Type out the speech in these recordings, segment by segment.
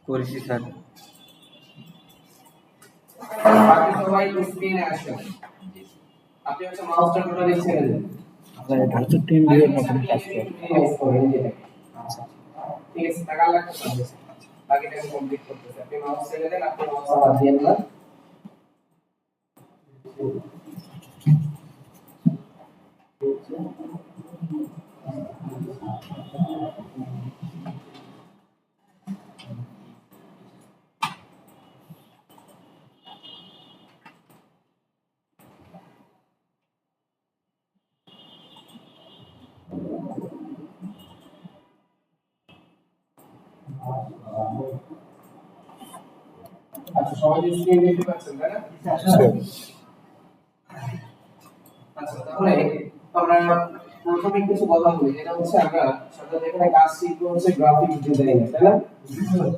করেছি স্যার। বাকি সবাই স্ক্রিনে আসেন। আপনি হচ্ছে মাউসটা টোটালি ছেড়ে দেন। আপনার ঢাকা টিম বিভিন্ন রকম কাজ করে। আচ্ছা ঠিক আছে, টাকা লাগবে তো। বাকিটা কমপ্লিট করতেছে। আপনি মাউস ছেড়ে দেন, আপনি মাউস আবার দিয়ে দেন। আচ্ছা সবাই স্ক্রিন দেখতে পাচ্ছেন তাই না? আচ্ছা তাহলে আমরা প্রথমে কিছু কথা বলি, যেটা হচ্ছে আমরা সাধারণত এখানে কাজ শিখবো হচ্ছে গ্রাফিক ডিজাইন, তাই না?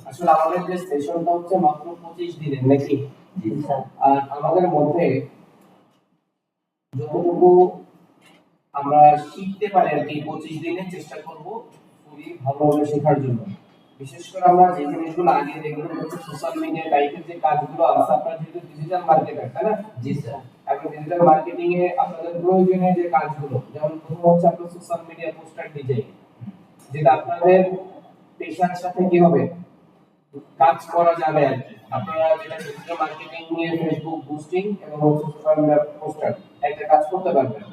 আসলে আমাদের যে সেশনটা হচ্ছে মাত্র 25 দিনের নাকি? আর আমাদের মধ্যে যতটুকু আমরা শিখতে পারি আর কি 25 দিনে চেষ্টা করব খুবই ভালোভাবে শেখার জন্য। বিশেষ করে আমরা যে জিনিসগুলো আগে যেগুলো হচ্ছে সোশ্যাল মিডিয়া টাইপের যে কাজগুলো আছে, আপনারা যেহেতু ডিজিটাল মার্কেটার তাই না? জি স্যার। এখন ডিজিটাল মার্কেটিং এ আপনাদের প্রয়োজনীয় যে কাজগুলো, যেমন প্রথম হচ্ছে আপনার সোশ্যাল মিডিয়া পোস্টার ডিজাইন, যেটা আপনাদের পেশার সাথে কি হবে কাজ করা যাবে আর কি। আপনারা যেটা ডিজিটাল মার্কেটিং নিয়ে ফেসবুক বুস্টিং এবং সোশ্যাল মিডিয়া পোস্টার একটা কাজ করতে পারবেন।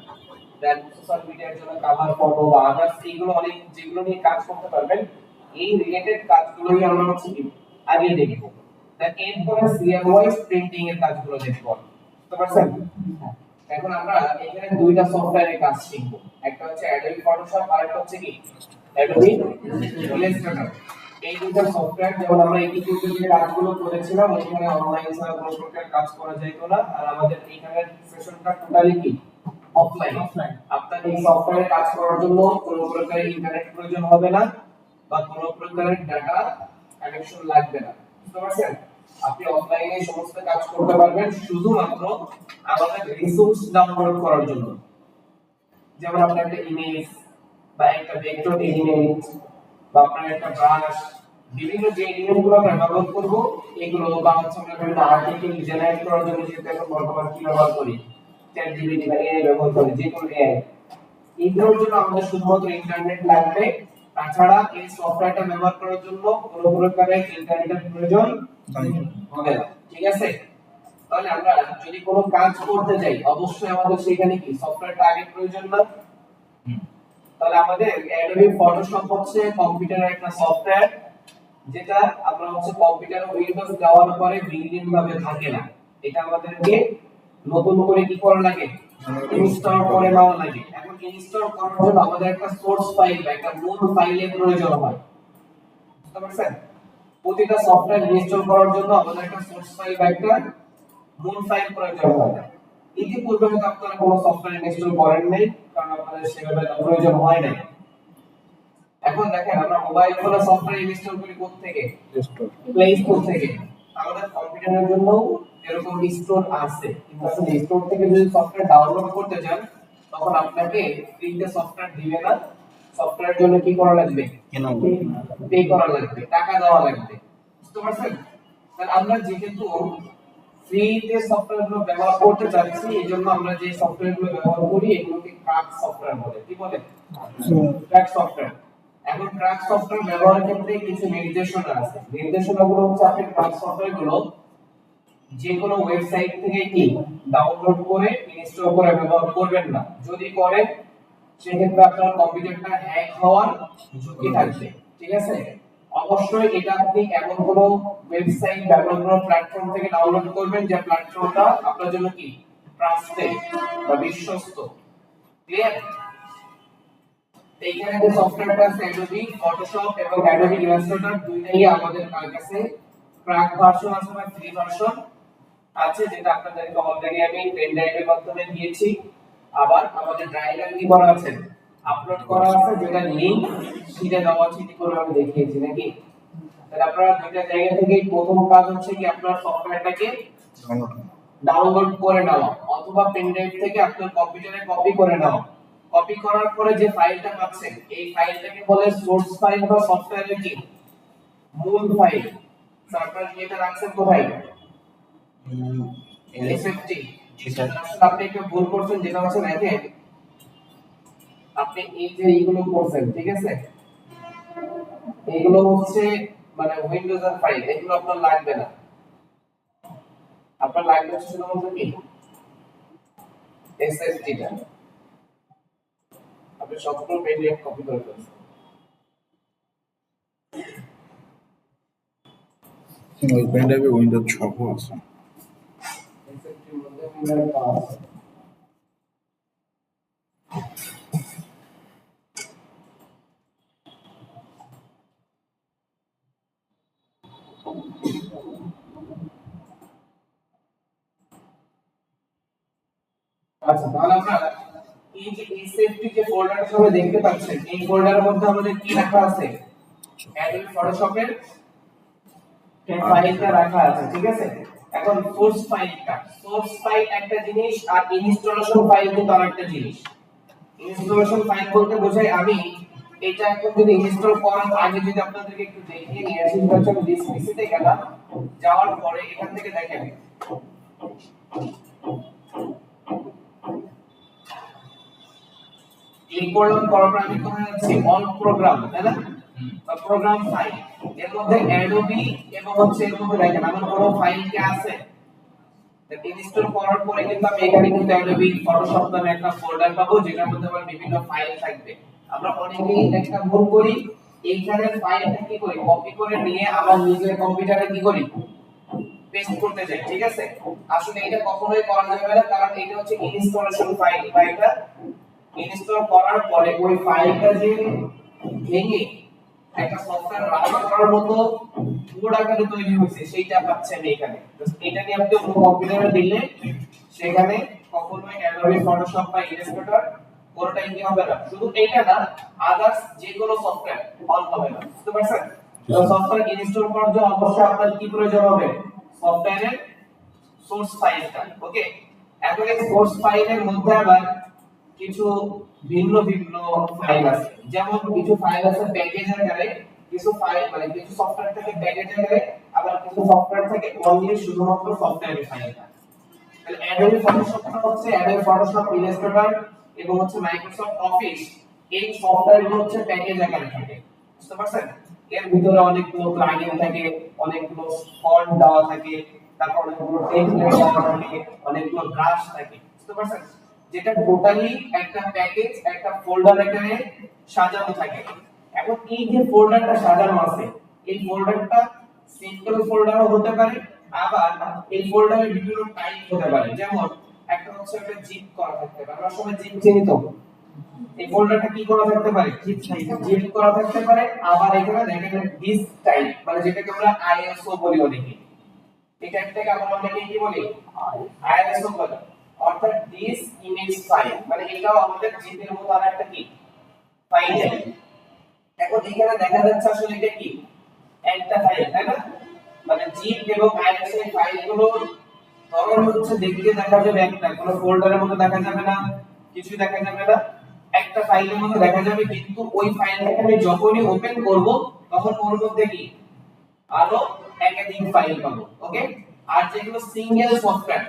দেন সোশ্যাল মিডিয়ার জন্য কভার ফটো বা আদার্স এইগুলো অনেক যেগুলো নিয়ে কাজ করতে পারবেন, এই রিলেটেড কাজগুলোই আমরা হচ্ছে কি আগে দেখব। দেন এরপরে সিরিয়াল ওয়াইজ প্রিন্টিং এর কাজগুলো দেখব। বুঝতে পারছেন? এখন আমরা এখানে দুইটা সফটওয়্যারের কাজ শিখব। একটা হচ্ছে Adobe Photoshop আর একটা হচ্ছে কি Adobe Illustrator। এই দুটো সফটওয়্যার যেমন আমরা এই কিছু যে কাজগুলো করেছিলাম এখানে অনলাইন ছাড়া কোনো প্রকার কাজ করা যেত না, আর আমাদের এখানে সেশনটা টোটালি কি অফলাইন। আপনার এই সফটওয়্যারে কাজ করার জন্য কোনো প্রকার ইন্টারনেট প্রয়োজন হবে না বা কোনো প্রকারের ডাটা কানেকশন লাগবে না। বুঝতে পারছেন? আপনি অফলাইনে সমস্ত কাজ করতে পারবেন শুধুমাত্র আমাদের রিসোর্স ডাউনলোড করার জন্য। যেমন আপনার একটা ইমেজ বা একটা ভেক্টর ইমেজ বা আপনার একটা ব্রাশ, বিভিন্ন যে এলিমেন্টগুলো আমরা ব্যবহার করব এগুলো বা হচ্ছে আমরা বিভিন্ন আর্টিকেল জেনারেট করার জন্য যেটা এখন বর্তমান কি ব্যবহার করি, চ্যাট জিপিটি বা এআই ব্যবহার করি, যে কোনো এআই, এইগুলোর জন্য আমাদের শুধুমাত্র ইন্টারনেট লাগবে। তাছাড়া এই সফটওয়্যারটা ব্যবহার করার জন্য কোনো প্রকারের ইন্টারনেটের প্রয়োজন হবে না। ঠিক আছে? তাহলে আমরা যদি কোনো কাজ করতে যাই অবশ্যই আমাদের সেখানে কি সফটওয়্যারটা আগে প্রয়োজন না? তাহলে আমাদের Adobe Photoshop হচ্ছে কম্পিউটারের একটা সফটওয়্যার, যেটা আমরা হচ্ছে কম্পিউটারে উইন্ডোজ দেওয়ার পরে বিল্ট-ইন ভাবে থাকে না। এটা আমাদেরকে নতুন করে কি করা লাগে, ইনস্টল করে নেওয়া লাগে। এখন ইনস্টল করার জন্য আমাদের একটা সোর্স ফাইল বা একটা মূল ফাইলের প্রয়োজন হয়। বুঝতে পারছেন? প্রতিটা সফটওয়্যার ইনস্টল করার জন্য আমাদের একটা সোর্স ফাইল বা একটা মূল ফাইল প্রয়োজন হয়। ইতিপূর্বে হয়তো আপনারা কোনো সফটওয়্যার ইনস্টল করেন নাই, কারণ আপনাদের সেভাবে প্রয়োজন হয় নাই। এখন দেখেন আমরা মোবাইল ফোনে সফটওয়্যার ইনস্টল করি কোথা থেকে? প্লে স্টোর থেকে। আমাদের কম্পিউটারের জন্য এরকম স্টোর আছে, কিন্তু আসলে স্টোর থেকে যদি সফটওয়্যার ডাউনলোড করতে চান তখন আপনাকে ফ্রিতে সফটওয়্যার দিবে না। সফটওয়্যারের জন্য কি করা লাগবে? পে করা লাগবে, টাকা দেওয়া লাগবে। বুঝতে পারছেন? তাহলে আমরা যেহেতু ফ্রিতে সফটওয়্যারগুলো ব্যবহার করতে চাচ্ছি, এইজন্য আমরা যে সফটওয়্যারগুলো ব্যবহার করি এগুলোকে ক্র্যাক সফটওয়্যার বলে। কি বলে? Crack software. এখন ক্র্যাক সফটওয়্যার ব্যবহারের ক্ষেত্রে কিছু নির্দেশনা আছে। নির্দেশনাগুলো হচ্ছে আপনি ক্র্যাক সফটওয়্যারগুলো যে কোনো ওয়েবসাইট থেকে কি ডাউনলোড করে ইনস্টল করে ব্যবহার করবেন না। যদি করেন সেক্ষেত্রে আপনার কম্পিউটারটা হ্যাক হওয়ার ঝুঁকি থাকবে। ঠিক আছে? অবশ্যই এটা আপনি এমন কোনো ওয়েবসাইট বা এমন কোনো প্ল্যাটফর্ম থেকে ডাউনলোড করবেন যে প্ল্যাটফর্মটা আপনার জন্য কি ট্রাস্টেড বা বিশ্বস্ত। ক্লিয়ার? এইখানে যে সফটওয়্যারটা আছে Adobe Photoshop এবং Adobe Illustrator দুইটাই আমাদের কাছে ক্র্যাক ভার্সন আছে বা ফ্রি ভার্সন আছে, যেটা আপনাদেরকে অলরেডি আমি পেন ড্রাইভের মাধ্যমে দিয়েছি। আবার আমাদের ড্রাইভে কি করা আছে, আপলোড করা আছে, যেটা লিংক শিটে দেওয়া আছে, কি করে আমি দেখিয়েছি নাকি। তাহলে আপনারা দুইটা জায়গা থেকে প্রথম কাজ হচ্ছে কি আপনার সফটওয়্যারটাকে ডাউনলোড করে নাও অথবা পেন ড্রাইভ থেকে আপনার কম্পিউটারে কপি করে নাও। কপি করার পরে যে ফাইলটা পাচ্ছেন এই ফাইলটাকে বলে সোর্স ফাইল বা সফটওয়্যারের কি মূল ফাইল। স্যার আপনারা কি এটা রাখছেন কোথায়? এসএফটি। আসলে আপনি একটা ভুল করছেন, যেটা হচ্ছে দেখেন আপনি এই যে এইগুলো করছেন, ঠিক আছে, এইগুলো হচ্ছে মানে উইন্ডোজ এর ফাইল, এগুলো আপনার লাগবে না। আপনার লাগবে হচ্ছে শুধুমাত্র কি এসএসডি টা। আপনি সবগুলো পিডিএফ কপি করে ফেলছেন। ওই পেন ড্রাইভে উইন্ডোজ 6 আছে। এসএসডি এর মধ্যে উইন্ডোজ পাওয়া আছে। আচ্ছা, তাহলে আমরা এই যে এসএফটি যে ফোল্ডারটা সবাই দেখতে পাচ্ছেন, এই ফোল্ডারের মধ্যে আমাদের কি রাখা আছে? অ্যাডোবি ফটোশপের ফাইলটা রাখা আছে, ঠিক আছে। এখন সোর্স ফাইল একটা জিনিস আর ইনস্টলেশন ফাইল কিন্তু আরেকটা জিনিস। ইনস্টলেশন ফাইল বলতে বোঝায় আমি এটা এখন যদি ইনস্টল করার আগে যদি আপনাদেরকে একটু দেখিয়ে নিয়ে আসি, সেটা হচ্ছে দিস পিসিতে গেলাম, যাওয়ার পরে এখান থেকে দেখেন ক্লিক করলাম, করার পর আমি কোথায় যাচ্ছি? অল প্রোগ্রাম, তাই না? বা প্রোগ্রাম ফাইল, এর মধ্যে অ্যাডোবি এবং হচ্ছে এর মধ্যে দেখেন আমার কোনো ফাইল কি আছে? ইনস্টল করার পরে কিন্তু আমি এখানে কিন্তু অ্যাডোবি ফটোশপ নামে একটা ফোল্ডার পাবো, যেটার মধ্যে আমার বিভিন্ন ফাইল থাকবে। আমরা অনেকেই একটা ভুল করি, এইখানে ফাইলটা কি করি, কপি করে নিয়ে আবার নিজের কম্পিউটারে কি করি, পেস্ট করতে যাই, ঠিক আছে। আসলে এটা কখনোই করা যাবে না, কারণ এটা হচ্ছে ইনস্টলেশন ফাইল, বা এটা ইনস্টল করার পরে ওই ফাইলটা যে ভেঙে একটা সফটওয়্যার রান করার মতো কোড আকারে তৈরি হয়েছে, সেইটা পাচ্ছেন এখানে। এটা নিয়ে আপনি অন্য কম্পিউটারে দিলে সেখানে কখনোই অ্যাডোবি ফটোশপ বা ইলাস্ট্রেটর কোনটাই কি হবে না। শুধু এইটা না, আদার্স যে কোনো সফটওয়্যার অন হবে না, বুঝতে পারছেন? তো সফটওয়্যার ইনস্টল করার জন্য অবশ্যই আপনার কি প্রয়োজন হবে? সফটওয়্যারের সোর্স ফাইলটা, ওকে। এখন এই সোর্স ফাইলের মধ্যে আবার কিছু ভিন্ন ভিন্ন ফাইল আছে, যেমন কিছু ফাইল আছে প্যাকেজ আকারে, কিছু ফাইল মানে কিছু সফটওয়্যার থেকে প্যাকেজ আকারে, আবার কিছু সফটওয়্যার থেকে অনলি শুধুমাত্র সফটওয়্যারের ফাইল। তাহলে অ্যাডোবি ফটোশপটা হচ্ছে অ্যাডোবি ফটোশপ, ইলাস্ট্রেটর এবং হচ্ছে মাইক্রোসফট অফিস, এই সফটওয়্যারগুলো হচ্ছে প্যাকেজ আকারে থাকে, বুঝতে পারছেন? এর ভিতরে অনেকগুলো প্লাগইন থাকে, অনেকগুলো ফন্ট দেওয়া থাকে, তারপর অনেকগুলো টেমপ্লেট দেওয়া থাকে, অনেকগুলো ব্রাশ থাকে, বুঝতে পারছেন? যেটা টোটালি একটা প্যাকেজ, একটা ফোল্ডার আকারে সাজানো থাকে। এখন এই যে ফোল্ডারটা সাজানো আছে, এই ফোল্ডারটা সিঙ্গেল ফোল্ডারও হতে পারে, আবার এই ফোল্ডারে বিভিন্ন টাইপ হতে পারে। যেমন একটা হচ্ছে একটা জিপ করা থাকতে পারে, আমরা সবাই জিপ চিনি তো, এই ফোল্ডারটা কি করা থাকতে পারে? জিপ করা থাকতে পারে। আবার এখানে দেখেন দিস টাইপ, মানে যেটাকে আমরা আইএসও বলি অনেকে, এই টাইপটাকে আমরা অনেকে কি বলি? আইএসও বলি, অর্থাৎ দিস ইমেজ ফাইল, মানে এটাও আমাদের জিপের মতো আর একটা কি ফাইল। এখন এখানে দেখা যাচ্ছে আসলে এটা কি একটা ফাইল, তাই না? মানে জিপ এবং আইএসও ফাইলগুলো ধরন হচ্ছে দেখতে দেখা যাবে একটা, কোনো ফোল্ডারের মতো দেখা যাবে না, কিছু দেখা যাবে না, একটা ফাইলের মতো দেখা যাবে। কিন্তু ওই ফাইলটাকে আমি যখনই ওপেন করব তখন ওর মধ্যে কি আরো একাধিক ফাইল পাবো, ওকে। আর যেগুলো সিঙ্গেল সফটওয়্যার,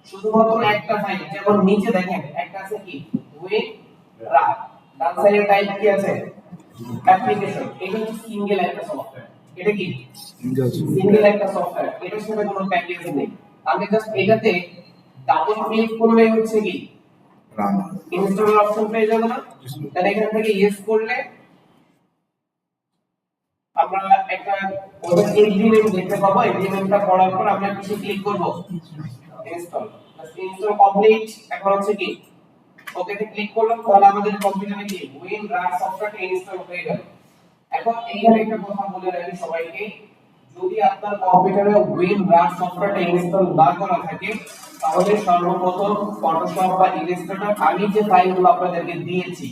শুধুমাত্র একটা ফাইল, যেমন নিচে দেখেন একটা আছে কি উইন রাফ, ডান সাইডে টাইপ কি আছে অ্যাপ্লিকেশন, এটা হচ্ছে সিঙ্গেল একটা সফটওয়্যার। এটা কি সিঙ্গেল একটা সফটওয়্যার, এটার সাথে কোনো প্যাকেজ নেই। আমি জাস্ট এটাতে ডাবল ক্লিক করলে হচ্ছে কি ইনস্টল অপশন পেয়ে যাবো না? তাহলে এখান থেকে ইয়েস করলে আমরা একটা ওদের এগ্রিমেন্ট দেখতে পাবো। এগ্রিমেন্টটা পড়ার পর আমরা কিছু ক্লিক করব, ইনস্টল। Install complete. এখন হচ্ছে কি ওকেতে ক্লিক করলাম, তাহলে আমাদের কম্পিউটারে কি উইন রান সফটওয়্যারটা ইনস্টল হয়ে গেল। এখন এইখানে একটা কথা বলে রাখি সবাইকে, যদি আপনার কম্পিউটারে উইন রান সফটওয়্যারটা ইনস্টল না করা থাকে, তাহলে সর্বপ্রথম ফটোশপ বা ইলাস্ট্রেটর আমি যে ফাইলগুলো আপনাদেরকে দিয়েছি,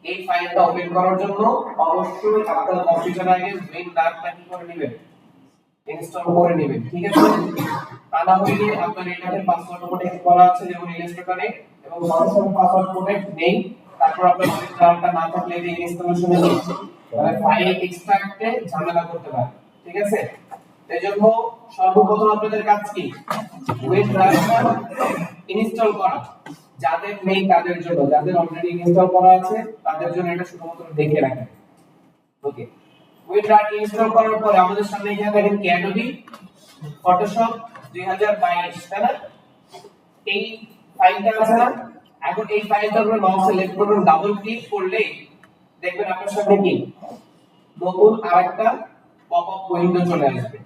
এই ফাইলটা ওপেন করার জন্য অবশ্যই আপনার কম্পিউটারে আগে উইন রানটা কি করে নেবেন, ইনস্টল করে নেবেন, ঠিক আছে? তা না হলে আপনার এটাতে পাসওয়ার্ড প্রোটেক্ট করা আছে যেমন ইলাস্ট্রেটরে, এবং ফটোশপ পাসওয়ার্ড প্রোটেক্ট নেই, তারপর আপনার উইন রানটা না থাকলে এই ইনস্টলেশনে তাহলে ফাইল এক্সট্রাক্টে ঝামেলা করতে পারে, ঠিক আছে? এই এজন্য সর্বপ্রথম আপনাদের কাজ কি ওয়েব ব্রাউজার ইনস্টল করা, যাদের নেই তাদের জন্য, যাদের অলরেডি ইনস্টল করা আছে তাদের জন্য এটা শুধুমাত্র দেখে রাখেন। ওকে, ওয়েব ব্রাউজার ইনস্টল করার পরে আমাদের সামনে এখানে দেখেন কি অ্যাডোবি ফটোশপ 2022 তাই না, এই ফাইলটা আছে না। এখন এই ফাইলটার উপরে mouse left button double click করলে দেখবেন আপনার সামনে কি নতুন আরেকটা পপআপ উইন্ডো চলে আসবে।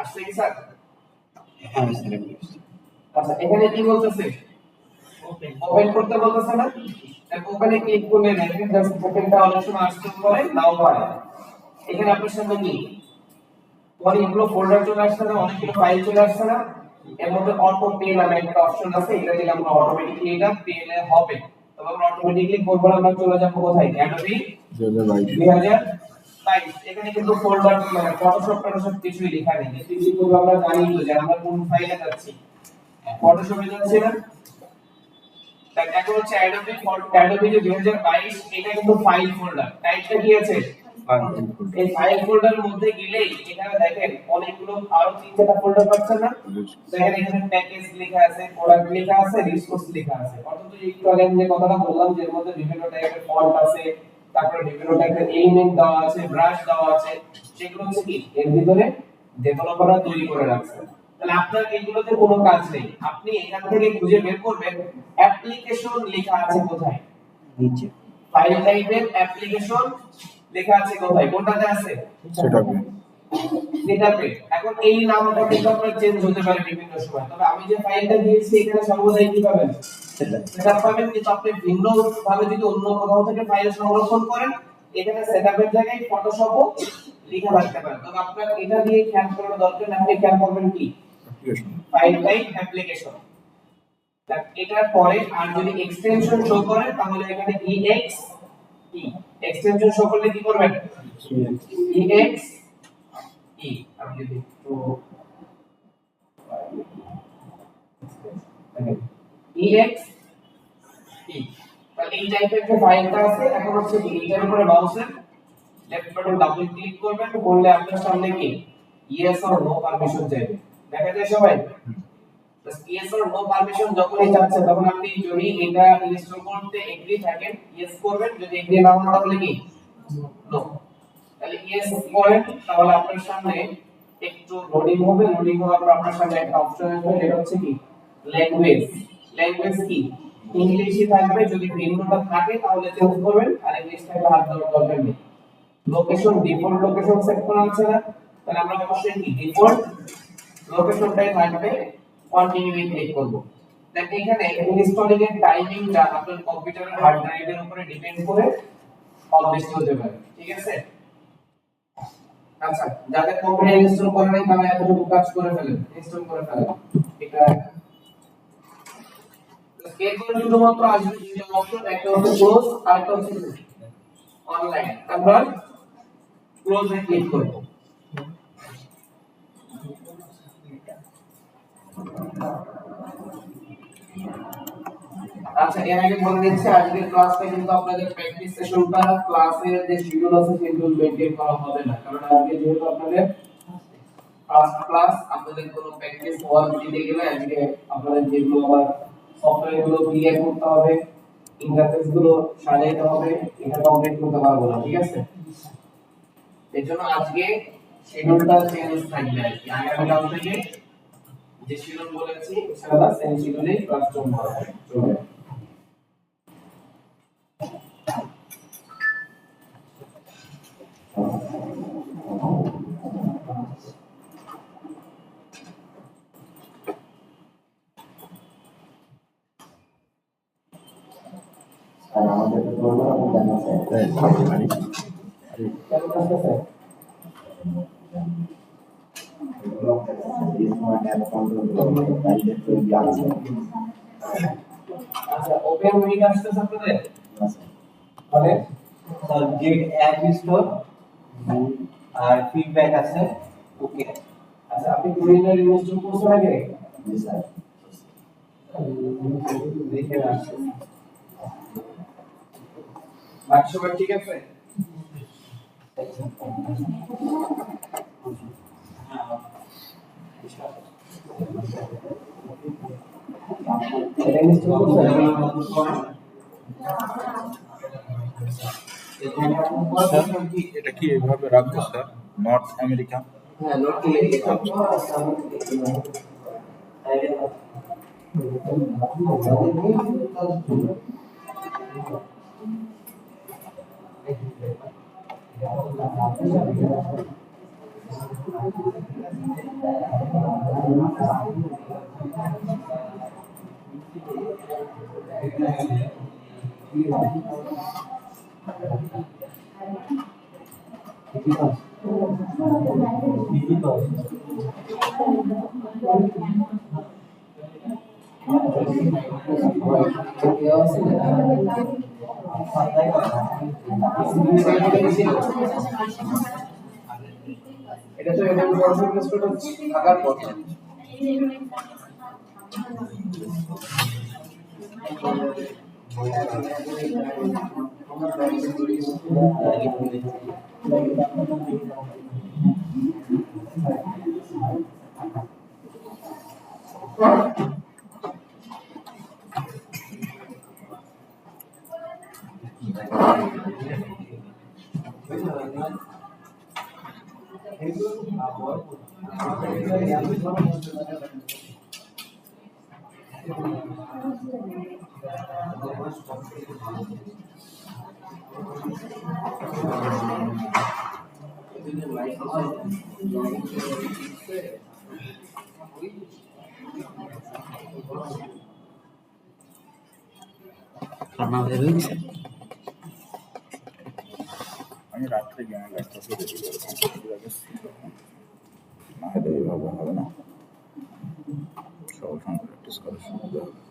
আসছে কি স্যার? হ্যাঁ স্যার। আচ্ছা, এখানে কি বলতেছে? ওপেন করতে বলতেছে না? তাহলে ওপেনে ক্লিক করলে দেখেন জাস্ট ওপেনটা অনেক সময় আসতে পারে নাও পারে। এখানে আপনার সামনে কি অনেকগুলো ফোল্ডার চলে আসছে না, অনেকগুলো ফাইল চলে আসছে না। এর মধ্যে অটো পে নামে একটা অপশন আছে, এটা দিলে আমরা অটোমেটিক্যালি এটা পেলে হবে। তবে আমরা অটোমেটিক্যালি করব না, আমরা চলে যাব কোথায়? অ্যাডোবি 2022। এখানে কিন্তু ফোল্ডার মানে ফটোশপ কিছুই লেখা নেই। কিন্তু পুরো আমরা জানি তো যে আমরা কোন ফাইলে যাচ্ছি, ফটোশপে যাচ্ছি না। তাই এখন হচ্ছে অ্যাডোবি যে 2022, এটা কিন্তু ফাইল ফোল্ডার। টাইপটা কি আছে? এই ফাইল ফোল্ডারের মধ্যে গেলেই এখানে দেখেন অনেকগুলো আরো 3-4টা ফোল্ডার পাচ্ছেন না। দেখেন এখানে প্যাকেজ লেখা আছে, প্রোডাক্ট লেখা আছে, রিসোর্স লেখা আছে। অর্থাৎ একটু আগে আমি যে কথাটা বললাম যে এর মধ্যে বিভিন্ন টাইপের ফন্ট আছে, তারপরে বিভিন্ন টাইপের এলিমেন্ট দেওয়া আছে, ব্রাশ দেওয়া আছে, সেগুলো হচ্ছে কি এর ভিতরে ডেভেলপাররা তৈরি করে রাখছে। তাহলে আপনার এগুলোতে কোনো কাজ নেই, আপনি এখান থেকে খুঁজে বের করবেন অ্যাপ্লিকেশন লেখা আছে কোথায়, নিচে ফাইল টাইপের অ্যাপ্লিকেশন লেখা আছে কোথায়, কোনটাতে আছে? সেটাপে। সেটাপে। এখন এই নামটা কিন্তু আপনার চেঞ্জ হতে পারে বিভিন্ন সময়, তবে আমি যে ফাইলটা দিয়েছি এখানে সর্বদাই কি পাবেন? সেটআপ পাবেন। কিন্তু আপনি ভিন্ন ভাবে যদি অন্য কোথাও থেকে ফাইল সংরক্ষণ করেন, এখানে সেটআপের জায়গায় ফটোশপও লেখা রাখতে পারেন। তবে আপনার এটা দিয়ে খেয়াল করার দরকার নেই, আপনি খেয়াল করবেন কি ফাইল টাইপ অ্যাপ্লিকেশন। এটার পরে আর যদি এক্সটেনশন শো করে তাহলে এখানে ex এক্সটেনশন শো করলে কি করবেন? ex আমি যদি একটু ex তাহলে এই টাইপের যে ফাইলটা আছে, এখন হচ্ছে এটার উপরে মাউসের লেফট বাটন ডাবল ক্লিক করবেন, করলে আপনার সামনে কি ইয়েস অর নো পারমিশন চাইবে। দেখা যায় সবাই ইয়েস অর নো পারমিশন যখনই চাচ্ছে তখন আপনি যদি এটা ইনস্টল করতে এগ্রি থাকেন ইয়েস করবেন, যদি এগ্রি না হন তাহলে কি নো। তাহলে ইয়েস করেন, তাহলে আপনার সামনে একটু লোডিং হবে, লোডিং হওয়ার পর আপনার সামনে একটা অপশন আসবে, যেটা হচ্ছে কি ল্যাঙ্গুয়েজ। ল্যাঙ্গুয়েজ কি ইংলিশই থাকবে, যদি ভিন্নটা থাকে তাহলে চেঞ্জ করবেন, আর ইংলিশ থাকলে হাত দেওয়ার দরকার নেই। লোকেশন ডিফল্ট লোকেশন সেট করা আছে না, তাহলে আমরা অবশ্যই কি ডিফল্ট লোকেশনটাই থাকবে, কন্টিনিউ ক্লিক করব। দেখেন এখানে ইনস্টলিং এর টাইমিংটা আপনার কম্পিউটারের হার্ড ড্রাইভের উপরে ডিপেন্ড করে কম বেশি হতে পারে, ঠিক আছে? আচ্ছা, যাদের কম্পিউটার ইনস্টল করা নেই তারা এতটুকু কাজ করে ফেলেন, ইনস্টল করে ফেলেন। এটা এরপর শুধুমাত্র আসবে দুইটা অপশন, একটা হচ্ছে ক্লোজ আর একটা হচ্ছে অনলাইন। আমরা ক্লোজে ক্লিক করব। আচ্ছা, এর আগে বলে দিচ্ছি আজকের ক্লাসটা কিন্তু আপনাদের প্র্যাকটিস সেশনটা, ক্লাসের যে শিডিউল আছে শিডিউল মেইনটেইন করা হবে না, কারণ আজকে যেহেতু আপনাদের ফার্স্ট ক্লাস, আপনাদের কোনো প্র্যাকটিস ওয়ার্ক দিতে গেলে আজকে আপনাদের যেগুলো আবার সফটওয়্যার গুলো ক্লিয়ার করতে হবে, ইন্টারফেস গুলো সাজাইতে হবে, এটা কমপ্লিট করতে পারবো না, ঠিক আছে? এর জন্য আজকে শিডিউলটা চেঞ্জ থাকবে আর কি, আগামীকাল থেকে যে শিডিউল বলেছি ইনশাআল্লাহ সেই শিডিউলেই ক্লাস চলবে। আর আমাদের তো বলবো আপনি জানেন স্যার কেমন আছে স্যার? আচ্ছা, ওপেন উইক আসতেছে আপনাদের মানে স্যার গেট অ্যাপ স্টোর আর ফিডব্যাক আছে। ওকে। আচ্ছা, আপনি কুইনার ইনস্টল করছেন আগে? জি স্যার। দেখে আসছে বাকি সবাই ঠিক আছে? এটা ইনস্টল করছেন? স্যার এটা কি এভাবে রাখবো স্যার? North America. হ্যাঁ, নর্থ আমেরিকা। এটা তো এটা থাকার কথা। আমি রাত্রে গেমে ল্যাপটপে রেডি করবো, না হলে এইভাবে হবে না। সবার সঙ্গে প্র্যাকটিস করার সুবিধা হবে।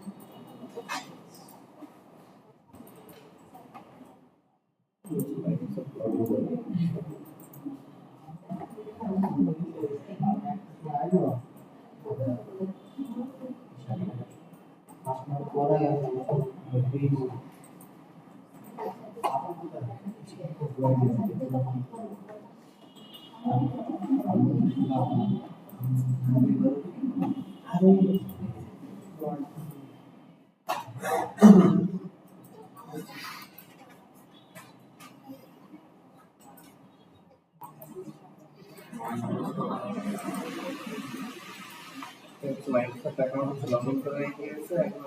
মাইক্রোসফট অ্যাকাউন্ট লগ ইন করে রেখেছে, এখন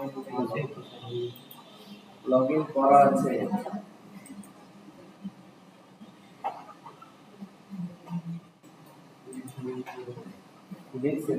লগ ইন করা আছে। দেখছি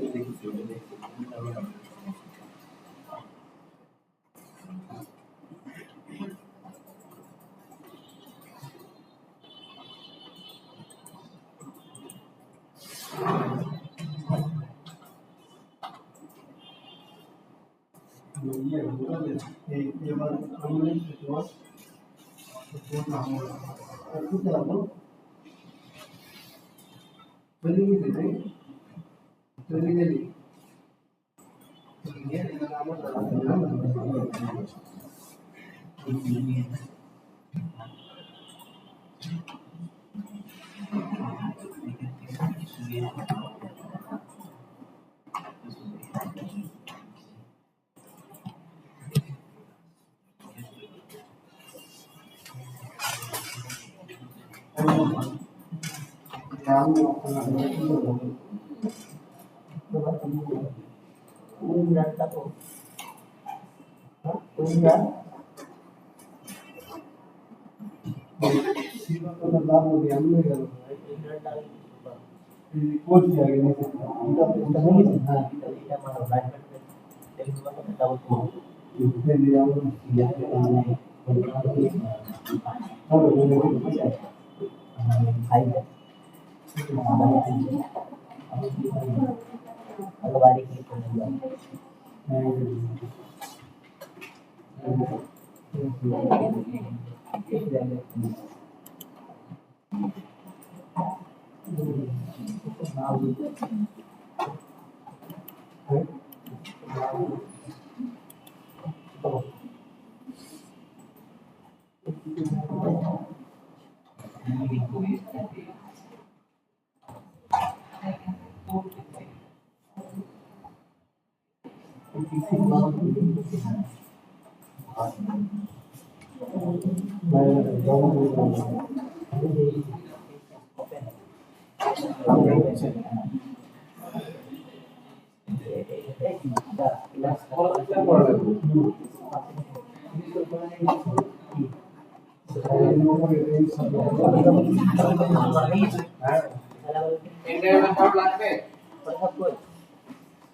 লাগবে।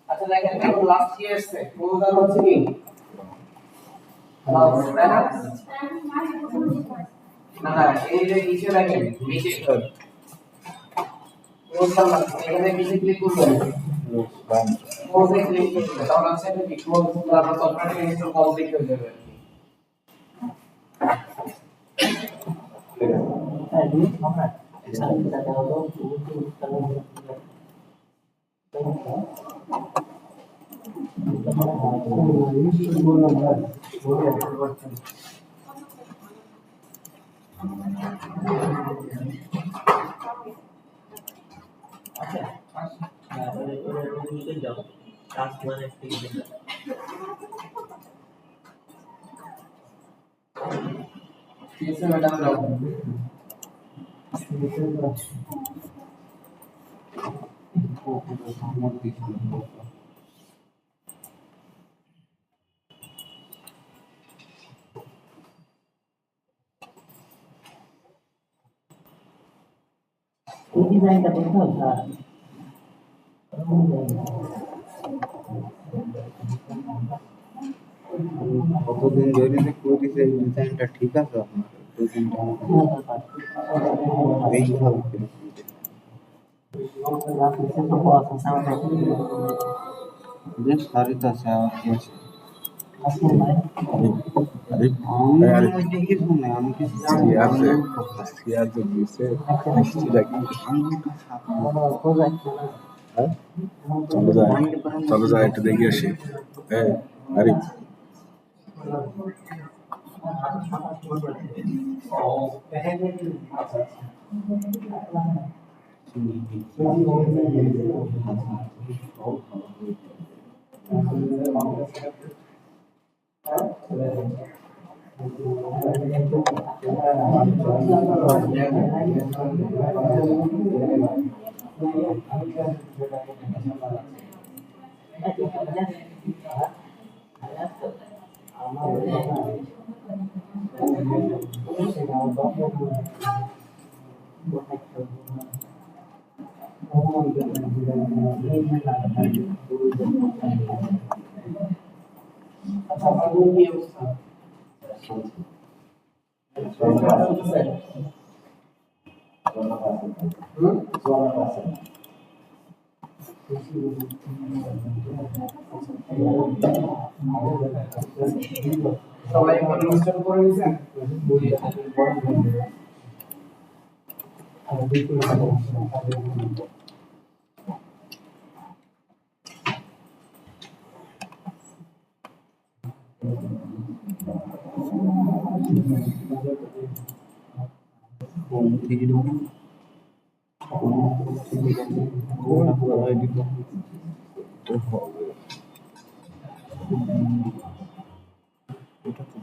আচ্ছা দেখেন এখন লাস্ট কি আসছে ক্লোজার হচ্ছে কি না না এই যে নিচে দেখেন নিচে ক্লোজার লাগছে এখানে নিচে ক্লিক করবেন ক্লোজে ক্লিক করবেন তাহলে আছে কি ক্লোজ তারপর সফটওয়্যারটা ইনস্টল কমপ্লিট হয়ে যাবে ঠিক আছে ম্যাডাম যাও এই ডিজাইনটা দেখো স্যার কতদিন ধরে যে করেছে এই ডিজাইনটা ঠিক আছে আপনার ডিজাইনটা দেখতে হবে বেশ সারি তো আছে আর কি আছে আরে কিছু না আমি কিছু সিয়াজ দিছে চলো যাই একটু দেখে আসি হ্যাঁ আরে সবাই ইনস্টল করে নিয়েছেন এটা তো